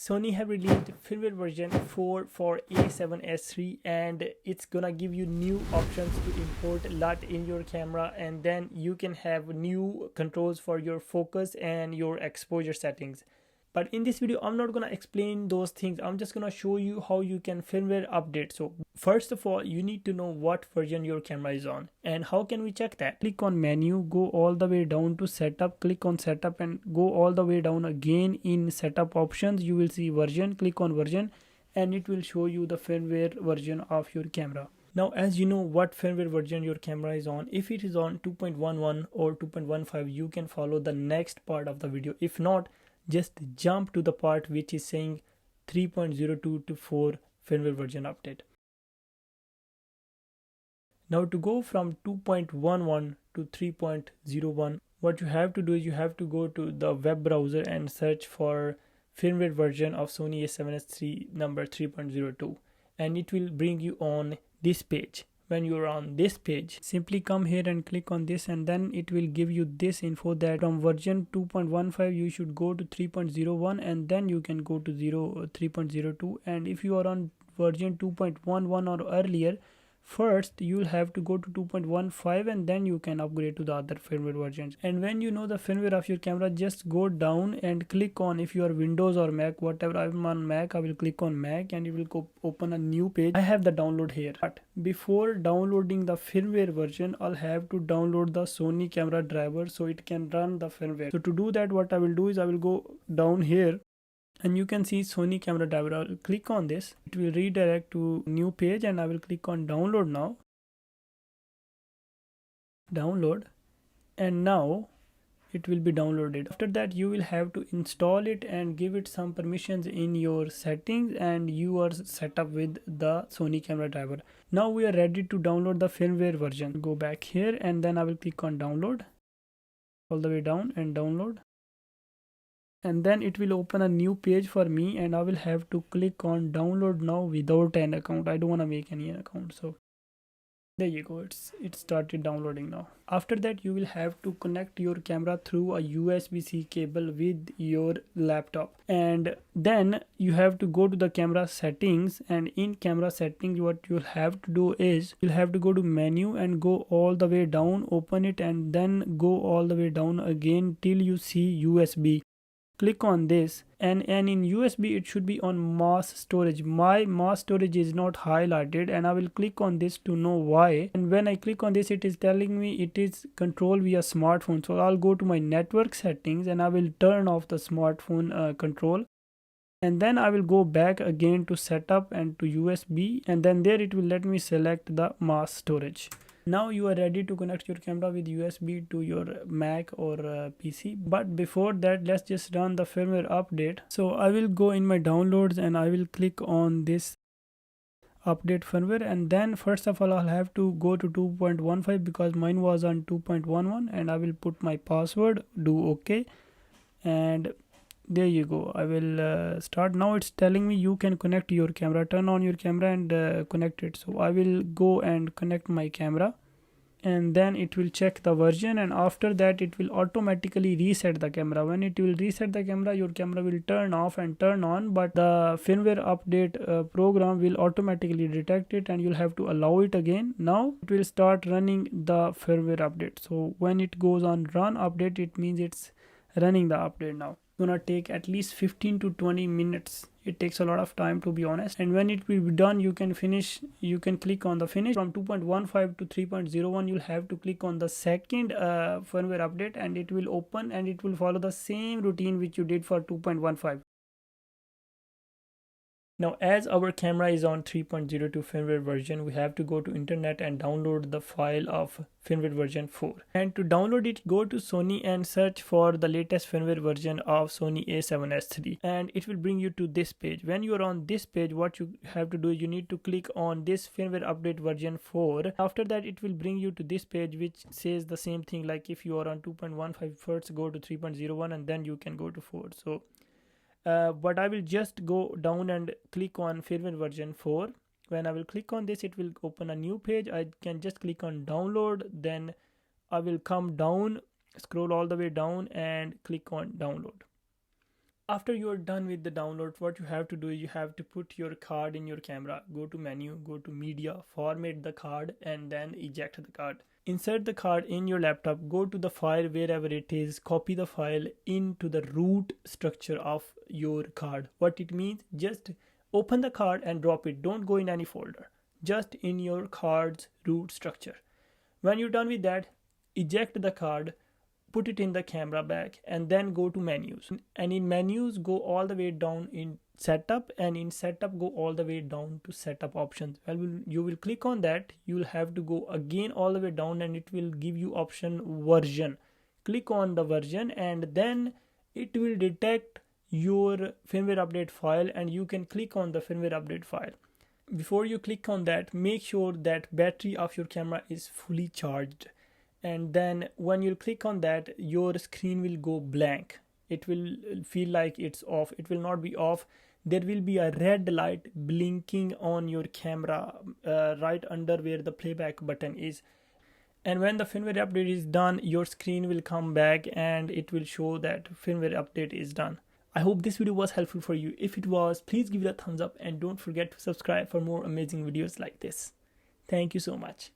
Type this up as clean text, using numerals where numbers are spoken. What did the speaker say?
Sony have released firmware version 4 for A7s3, and it's gonna give you new options to import LUT in your camera, and then you can have new controls for your focus and your exposure settings. But in this video, I'm not gonna explain those things. I'm just gonna show you how you can firmware update. So first of all, you need to know what version your camera is on. And how can we check that? Click on menu, go all the way down to setup, click on setup and go all the way down again. In setup options, you will see version, click on version and it will show you the firmware version of your camera. Now, as you know what firmware version your camera is on, if it is on 2.11 or 2.15, you can follow the next part of the video. If not, just jump to the part which is saying 3.02 to 4 firmware version update. Now to go from 2.11 to 3.01, what you have to do is you have to go to the web browser and search for firmware version of Sony A7s3 number 3.02, and it will bring you on this page. When you're on this page, simply come here and click on this, and then it will give you this info that from version 2.15 you should go to 3.01, and then you can go to 3.02. and if you are on version 2.11 or earlier, first you'll have to go to 2.15 and then you can upgrade to the other firmware versions. And when you know the firmware of your camera, just go down and click on, if you are Windows or Mac, whatever. I'm on Mac, I will click on Mac and it will go open a new page. I have the download here, but before downloading the firmware version, I'll have to download the Sony camera driver so it can run the firmware. So to do that, what I will do is I will go down here and you can see Sony camera driver. I'll click on this, it will redirect to new page and I will click on download now. Download, and now it will be downloaded. After that, you will have to install it and give it some permissions in your settings, and you are set up with the Sony camera driver. Now we are ready to download the firmware version. Go back here and then I will click on download, all the way down and download. And then it will open a new page for me and I will have to click on download now without an account. I don't want to make any account. So there you go, it started downloading now. After that, you will have to connect your camera through a USB-C cable with your laptop, and then you have to go to the camera settings, and in camera settings what you'll have to do is you'll have to go to menu and go all the way down, open it and then go all the way down again till you see USB. Click on this, and in USB it should be on mass storage. My mass storage is not highlighted, and I will click on this to know why. And when I click on this, it is telling me it is control via smartphone. So I'll go to my network settings and I will turn off the smartphone control, and then I will go back again to setup and to USB, and then there it will let me select the mass storage. Now you are ready to connect your camera with USB to your Mac or PC. But before that, let's just run the firmware update. So I will go in my downloads and I will click on this update firmware, and then first of all I'll have to go to 2.15 because mine was on 2.11, and I will put my password, do OK, and there you go. I will start. Now it's telling me you can connect your camera, turn on your camera and connect it. So I will go and connect my camera, and then it will check the version, and after that it will automatically reset the camera. When it will reset the camera, your camera will turn off and turn on, but the firmware update program will automatically detect it and you'll have to allow it again. Now it will start running the firmware update. So when it goes on run update, it means it's running the update now. Gonna take at least 15 to 20 minutes. It takes a lot of time, to be honest, and when it will be done, you can finish. You can click on the finish. From 2.15 to 3.01, you'll have to click on the second firmware update, and it will open and it will follow the same routine which you did for 2.15. Now, as our camera is on 3.02 firmware version, we have to go to internet and download the file of firmware version 4. And to download it, go to Sony and search for the latest firmware version of Sony A7s3, and it will bring you to this page. When you are on this page, what you have to do is you need to click on this firmware update version 4. After that, it will bring you to this page which says the same thing, like if you are on 2.15, first go to 3.01 and then you can go to 4. So but I will just go down and click on firmware version 4. When I will click on this, it will open a new page. I can just click on download, then I will come down, scroll all the way down and click on download. After you are done with the download, what you have to do is you have to put your card in your camera, go to menu, go to media, format the card, and then eject the card. Insert the card in your laptop, go to the file wherever it is, copy the file into the root structure of your card. What it means, just open the card and drop it. Don't go in any folder, just in your card's root structure. When you're done with that, eject the card, put it in the camera bag, and then go to menus. And in menus, go all the way down in setup, and in setup go all the way down to setup options. Well, you will click on that. You will have to go again all the way down, and it will give you option version. Click on the version, and then it will detect your firmware update file, and you can click on the firmware update file. Before you click on that, make sure that battery of your camera is fully charged, and then when you click on that, your screen will go blank. It will feel like it's off. It will not be off. There will be a red light blinking on your camera right under where the playback button is. And when the firmware update is done, your screen will come back and it will show that firmware update is done. I hope this video was helpful for you. If it was, please give it a thumbs up and don't forget to subscribe for more amazing videos like this. Thank you so much.